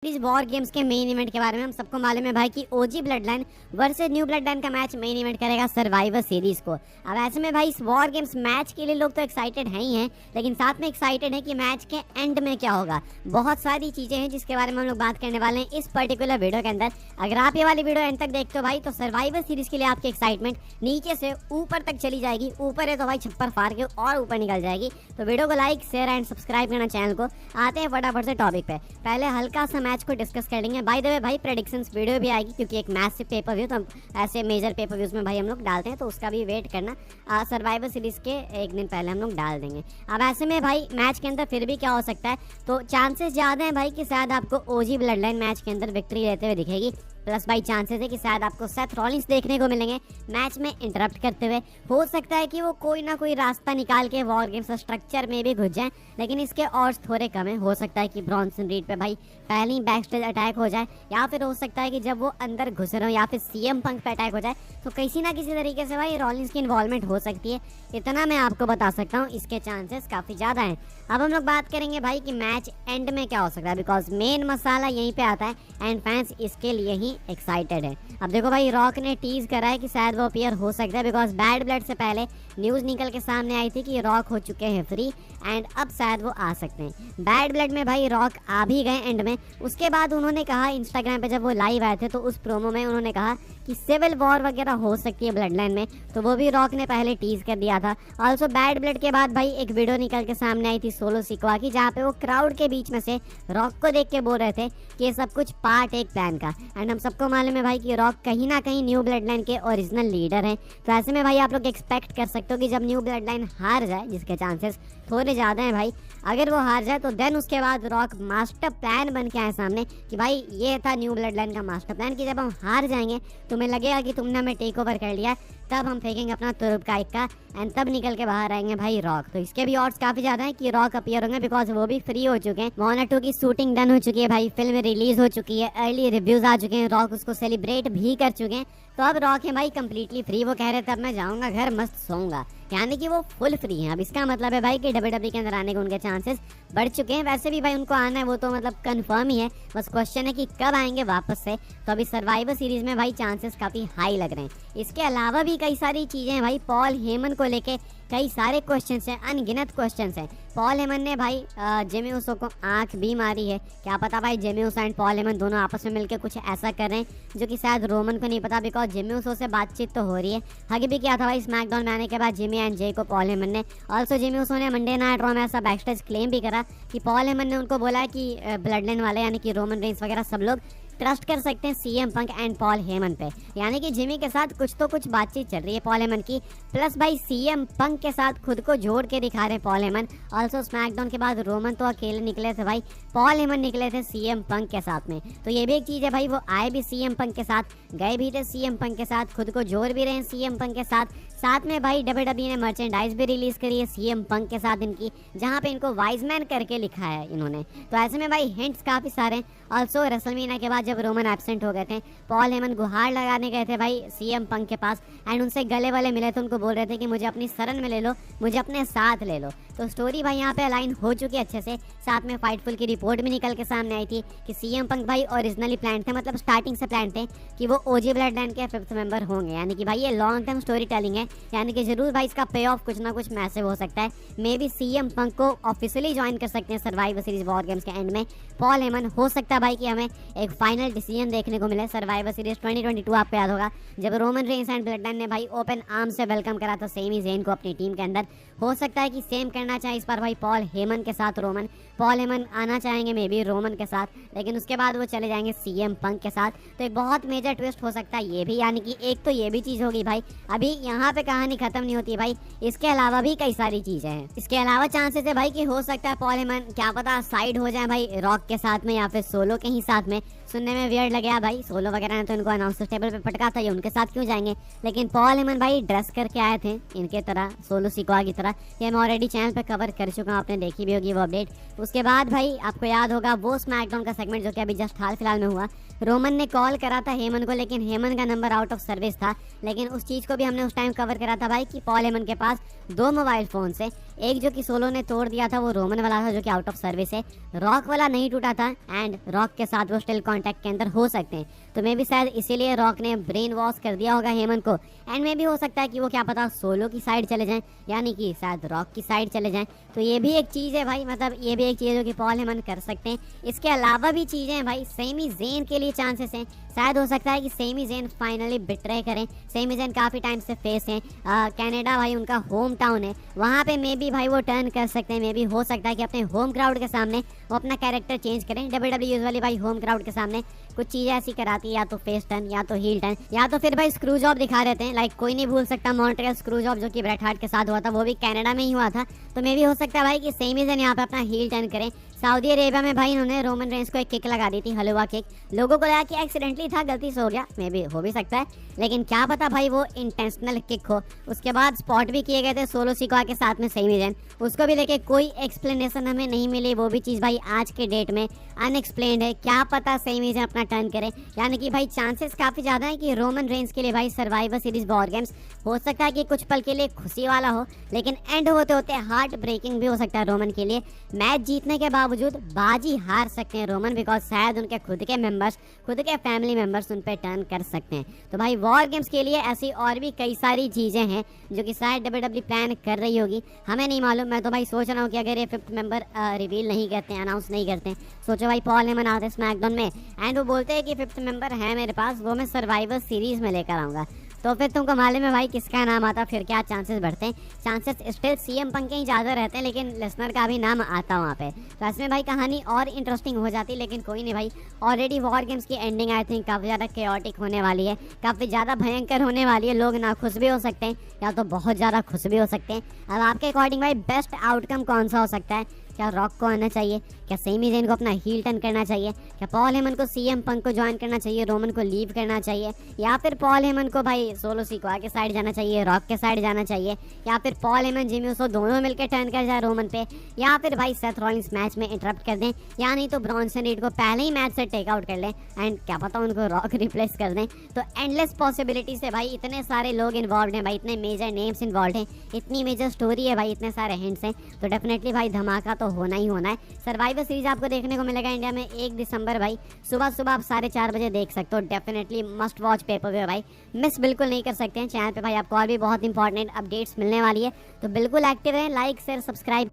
इस war games के main event के बारे में हम सबको मालूम है भाई कि OG blood line versus new blood line का मैच मेन इवेंट करेगा सर्वाइवर सीरीज को। अब ऐसे में भाई इस वॉर गेम्स मैच के लिए लोग तो एक्साइटेड हैं ही हैं, लेकिन साथ में एक्साइटेड है कि मैच के एंड में क्या होगा। बहुत सारी चीजें हैं जिसके बारे में हम लोग बात करने वाले हैं इस पर्टिकुलर वीडियो के अंदर। अगर आप ये वाली वीडियो एंड तक देखते हो भाई तो सर्वाइवर सीरीज के लिए आपकी एक्साइटमेंट नीचे से ऊपर तक चली जाएगी। ऊपर है तो भाई छप्पर फाड़ के और ऊपर निकल जाएगी। तो वीडियो को लाइक शेयर एंड सब्सक्राइब करना चैनल को। आते हैं फटाफट से टॉपिक पे। पहले हल्का सा मैच को डिस्कस कर लेंगे। बाय द वे भाई प्रेडिक्शंस वीडियो भी आएगी क्योंकि एक मैच से पेपर व्यू, तो हम ऐसे मेजर पेपर व्यूज में भाई हम लोग डालते हैं, तो उसका भी वेट करना। सर्वाइवर सीरीज के एक दिन पहले हम लोग डाल देंगे। अब ऐसे में भाई मैच के अंदर फिर भी क्या हो सकता है, तो चांसेस ज़्यादा है भाई कि शायद आपको ओजी ब्लड लाइन मैच के अंदर विक्ट्री लेते हुए दिखेगी। प्लस भाई चांसेस है कि शायद आपको सेथ रॉलिंस देखने को मिलेंगे मैच में इंटरप्ट करते हुए। हो सकता है कि वो कोई ना कोई रास्ता निकाल के वॉर गेम्स स्ट्रक्चर में भी घुस जाए, लेकिन इसके ऑड्स थोड़े कम है। हो सकता है कि ब्रॉन्सन रीड पे भाई पहले ही बैक स्टेज अटैक हो जाए, या फिर हो सकता है कि जब वो अंदर घुस रहे हो या फिर सीएम पंक पे अटैक हो जाए, तो किसी ना किसी तरीके से भाई रॉलिंस की इन्वॉल्वमेंट हो सकती है। इतना मैं आपको बता सकता हूँ, इसके चांसेस काफ़ी ज़्यादा हैं। अब हम लोग बात करेंगे भाई कि मैच एंड में क्या हो सकता है, बिकॉज मेन मसाला यहीं पे आता है एंड फैंस इसके लिए ही एक्साइटेड है। अब देखो भाई रॉक ने टीज करा है कि शायद वो अपीयर हो सकता है, बिकॉज बैड ब्लड से पहले न्यूज़ निकल के सामने आई थी कि रॉक हो चुके हैं फ्री एंड अब शायद वो आ सकते हैं। बैड ब्लड में भाई रॉक आ भी गए एंड में। उसके बाद उन्होंने कहा इंस्टाग्राम पे जब वो लाइव आए थे तो उस प्रोमो में उन्होंने कहा कि सिविल वॉर वगैरह हो सकती है ब्लड लाइन में, तो वो भी रॉक ने पहले टीज कर दिया था। ऑल्सो बैड ब्लड के बाद भाई एक वीडियो निकल के सामने आई थी सोलो सिकवा की, जहाँ पे वो क्राउड के बीच में से रॉक को देख के बोल रहे थे कि ये सब कुछ पार्ट एक प्लान का। एंड हम सबको मालूम है भाई कि रॉक कहीं ना कहीं न्यू ब्लड लाइन के ओरिजिनल लीडर हैं। तो ऐसे में भाई आप लोग एक्सपेक्ट कर सकते हो कि जब न्यू ब्लड लाइन हार जाए, जिसके चांसेस थोड़े ज़्यादा हैं भाई, अगर वो हार जाए तो देन उसके बाद रॉक मास्टर प्लान बन के आए सामने कि भाई ये था न्यू ब्लड लाइन का मास्टर प्लान कि जब हम हार जाएंगे तुम्हें लगेगा कि तुमने हमें टेक ओवर कर लिया, तब हम फेंकेंगे अपना तुरुप का इक्का एंड तब निकल के बाहर आएंगे भाई रॉक। तो इसके भी ऑड्स काफी ज्यादा हैं कि रॉक अपीयर होंगे, बिकॉज वो भी फ्री हो चुके हैं। मॉनर 2 की शूटिंग डन हो चुकी है भाई, फिल्म रिलीज हो चुकी है, अर्ली रिव्यूज आ चुके हैं, रॉक उसको सेलिब्रेट भी कर चुके हैं। तो अब रॉक है भाई कंप्लीटली फ्री। वो कह रहे थे अब मैं जाऊंगा घर मस्त सोऊंगा, यानी कि वो फुल फ्री हैं। अब इसका मतलब है भाई कि WWE के अंदर आने के उनके चांसेस बढ़ चुके हैं। वैसे भी भाई उनको आना है वो तो मतलब कंफर्म ही है, बस क्वेश्चन है कि कब आएंगे वापस से। तो अभी सर्वाइवर सीरीज में भाई चांसेस काफ़ी हाई लग रहे हैं। इसके अलावा भी कई सारी चीज़ें हैं भाई। पॉल हेमन को लेके कई सारे क्वेश्चंस हैं, अनगिनत क्वेश्चंस हैं। पॉल हेमन ने भाई जेमी ऊसो को आंख भी मारी है। क्या पता भाई Jamie Uso and Paul Heyman दोनों आपस में मिलकर कुछ ऐसा कर रहे हैं जो कि शायद रोमन को नहीं पता, बिकॉज जेमी ऊसो से बातचीत तो हो रही है। आगे भी क्या था भाई स्मैकडाउन में आने के बाद जिमी एंड जे को पॉल हेमन ने, ऑल्सो जेमी ऊसो ने मंडे नाइट रॉ में ऐसा बैकस्टेज क्लेम भी करा कि पॉल हेमन ने उनको बोला कि ब्लड लाइन वाले यानी कि रोमन रेंस वगैरह सब लोग ट्रस्ट कर सकते हैं CM Punk and Paul Heyman पे, यानी कि जिमी के साथ कुछ तो कुछ बातचीत चल रही है पॉल हेमन की। प्लस भाई सीएम पंक के साथ खुद को जोड़ के दिखा रहे हैं पॉल हेमन। ऑल्सो स्मैकडाउन के बाद रोमन तो अकेले निकले थे भाई, पॉल हेमन निकले थे सीएम पंक के साथ में। तो ये भी एक चीज़ है भाई, वो आए भी सीएम पंक के साथ, गए भी थे सीएम पंक के साथ, खुद को जोड़ भी रहे हैं सीएम पंक के साथ। साथ में भाई WWE ने मर्चेंडाइज भी रिलीज करी है सीएम पंक के साथ इनकी, जहाँ पे इनको वाइज मैन करके लिखा है इन्होंने। तो ऐसे में भाई हिंट्स काफ़ी सारे हैं। ऑल्सो रेसलमेनिया के बाद जब रोमन एब्सेंट हो गए थे, पॉल हेमन गुहार लगाने गए थे भाई सीएम पंक के पास एंड उनसे गले वाले मिले थे, उनको बोल रहे थे कि मुझे अपनी शरण में ले लो, मुझे अपने साथ ले लो। तो स्टोरी भाई यहाँ पे अलाइन हो चुकी है अच्छे से। साथ में फाइटफुल की रिपोर्ट भी निकल के सामने आई थी कि सीएम पंक भाई ओरिजिनली प्लान थे, मतलब स्टार्टिंग से प्लान थे कि वो ओजी ब्लड लाइन के 5th मेंबर होंगे, यानी कि भाई ये लॉन्ग टर्म स्टोरी टेलिंग है, यानी कि जरूर भाई इसका पे ऑफ कुछ ना कुछ मैसिव हो सकता है। मे बी सीएम पंक को ऑफिशियली ज्वाइन कर सकते हैं सर्वाइवर सीरीज वॉर गेम्स के एंड में। पॉल हेमन हो सकता है भाई कि हमें एक फाइनल डिसीजन देखने को मिले सर्वाइवर सीरीज 2022। आपको याद होगा जब Roman Reigns and blood line ने भाई ओपन आर्म से वेलकम करा था सेमी ज़ेन को अपनी टीम के अंदर। हो सकता है कि सेम करना चाहे इस बार भाई पॉल हेमन के साथ रोमन। पॉल हेमन आना चाहेंगे मे बी रोमन के साथ, लेकिन उसके बाद वो चले जाएंगे सीएम पंक के साथ। तो एक बहुत मेजर ट्विस्ट हो सकता है ये भी, यानी कि एक तो ये भी चीज़ होगी भाई। अभी यहाँ पे कहानी खत्म नहीं होती भाई, इसके अलावा भी कई सारी चीज़ें हैं। इसके अलावा चांसेस है भाई कि हो सकता है पॉल हेमन क्या पता साइड हो जाए भाई रॉक के साथ में या फिर सोलो के ही साथ में। सुनने में वियर्ड लगे भाई, सोलो वगैरह ने तो इनको अनाउंसर टेबल पे पटका था, ये उनके साथ क्यों जाएंगे, लेकिन पॉल हेमन भाई ड्रेस करके आए थे इनके तरह, सोलो सिकवा की तरह। ये मैं ऑलरेडी चैनल पे कवर कर चुका हूँ, आपने देखी भी होगी वो अपडेट। उसके बाद भाई आपको याद होगा वो स्मैकडाउन का सेगमेंट जो कि अभी जस्ट हाल फिलहाल में हुआ, रोमन ने कॉल करा था हेमन को, लेकिन हेमन का नंबर आउट ऑफ सर्विस था। लेकिन उस चीज़ को भी हमने उस टाइम कवर करा था भाई कि पॉल हेमन के पास 2 मोबाइल फ़ोन से, एक जो कि सोलो ने तोड़ दिया था वो रोमन वाला था जो कि आउट ऑफ सर्विस है, रॉक वाला नहीं टूटा था एंड रॉक के साथ वो स्टिल कांटेक्ट के अंदर हो सकते हैं। तो मे भी शायद इसीलिए रॉक ने ब्रेन वॉश कर दिया होगा हेमन को एंड मे भी हो सकता है कि वो क्या पता सोलो की साइड चले जाएं, यानी कि शायद रॉक की साइड चले जाएं। तो ये भी एक चीज़ है भाई, मतलब ये भी एक चीज़ है जो कि पॉल हेमन कर सकते हैं। इसके अलावा भी चीज़ें हैं भाई, सेमी जेन के लिए चांसेस हैं, शायद हो सकता है कि सेमी जेन फाइनली बिट्रे करें। सेमी जेन काफ़ी टाइम से फेस हैं, कनाडा भाई उनका होम टाउन है, वहाँ पे मे बी भाई वो टर्न कर सकते हैं। मे बी हो सकता है कि अपने होम क्राउड के सामने वो अपना कैरेक्टर चेंज करें। WWE यूजुअली भाई होम क्राउड के सामने कुछ चीज़ें ऐसी कराती है, या तो फेस टर्न या तो हील टर्न या तो फिर भाई स्क्रू जॉब दिखा देते हैं। लाइक कोई नहीं भूल सकता मॉन्ट्रियल स्क्रू जॉब जो कि ब्रेट हार्ट के साथ हुआ था, वो भी कनाडा में ही हुआ था। तो मे भी हो सकता है भाई कि सेमी जेन यहाँ पे अपना हील टर्न करें। सऊदी अरेबिया में भाई इन्होंने रोमन रेंस को एक किक लगा दी थी, हलवा किक, लोगों को लगा कि एक्सीडेंटली था, गलती से हो गया, मे भी हो भी सकता है, लेकिन क्या पता भाई वो इंटेंशनल किक हो। उसके बाद स्पॉट भी किए गए थे सोलो सिकोआ के साथ में सेमी जेन, उसको भी लेके कोई एक्सप्लेनेशन हमें नहीं मिली, वो भी चीज़ भाई आज के डेट में अनएक्सप्लेन्ड है। क्या पता सेमी जेन अपना टर्न करे, यानी कि भाई चांसेस काफ़ी ज़्यादा है कि रोमन रेंस के लिए भाई सर्वाइवर सीरीज वॉर गेम्स हो सकता है कि कुछ पल के लिए खुशी वाला हो, लेकिन एंड होते होते हार्ट ब्रेकिंग भी हो सकता है रोमन के लिए। मैच जीतने के बावजूद बाजी हार सकते हैं रोमन, बिकॉज शायद उनके खुद के मेंबर्स, खुद के फैमिली मेंबर्स उन पर टर्न कर सकते हैं। तो भाई वॉर गेम्स के लिए ऐसी और भी कई सारी चीज़ें हैं जो कि शायद WWE प्लान कर रही होगी, हमें नहीं मालूम। मैं तो भाई सोच रहा हूँ कि अगर ये 5th मेंबर रिवील नहीं करते हैं, अनाउंस नहीं करते हैं, सोचो भाई पॉल हेमन आते स्मैकडाउन में एंड वो बोलते हैं कि 5th मेंबर है मेरे पास, वो मैं सर्वाइवर सीरीज में लेकर आऊँगा, तो फिर तुमको मालूम है भाई किसका नाम आता, फिर क्या चांसेस बढ़ते हैं। चांसेस स्टिल CM पंक के ही ज़्यादा रहते हैं, लेकिन लिसनर का भी नाम आता वहाँ पे, तो इसमें भाई कहानी और इंटरेस्टिंग हो जाती। लेकिन कोई नहीं भाई, ऑलरेडी वॉर गेम्स की एंडिंग आई थिंक काफ़ी ज़्यादा केओटिक होने वाली है, काफ़ी ज़्यादा भयंकर होने वाली है। लोग ना खुश भी हो सकते हैं या तो बहुत ज़्यादा खुश भी हो सकते हैं। अब आपके अकॉर्डिंग भाई बेस्ट आउटकम कौन सा हो सकता है? क्या रॉक को आना चाहिए? क्या सेमी जेन को अपना हील टर्न करना चाहिए? क्या पॉल हेमन को CM पंक को ज्वाइन करना चाहिए, रोमन को लीव करना चाहिए? या फिर पॉल हेमन को भाई सोलो सिकोआ के साइड जाना चाहिए, रॉक के साइड जाना चाहिए? या फिर पॉल हेमन जिमी उसो दोनों मिलकर टर्न कर जाए रोमन पे? या फिर भाई सेथ रॉलिंस मैच में इंटरप्ट कर दें, या नहीं तो ब्रॉन्सन रीड को पहले ही मैच से टेक आउट कर लें एंड क्या पता उनको रॉक रिप्लेस कर दें। तो एंडलेस पॉसिबिलिटीज है भाई, इतने सारे लोग इन्वॉल्व हैं भाई, इतने मेजर नेम्स इन्वॉल्व हैं, इतनी मेजर स्टोरी है भाई, इतने सारे हिंट्स हैं, तो डेफिनेटली भाई धमाका तो होना ही होना है। सर्वाइवर सीरीज आपको देखने को मिलेगा इंडिया में 1 दिसंबर भाई, सुबह सुबह आप 4:30 बजे देख सकते हो। डेफिनेटली मस्ट वॉच पेपर पे भाई, मिस बिल्कुल नहीं कर सकते हैं। चैनल पे भाई आपको और भी बहुत इंपॉर्टेंट अपडेट्स मिलने वाली है, तो बिल्कुल एक्टिव रहें, लाइक शेयर सब्सक्राइब।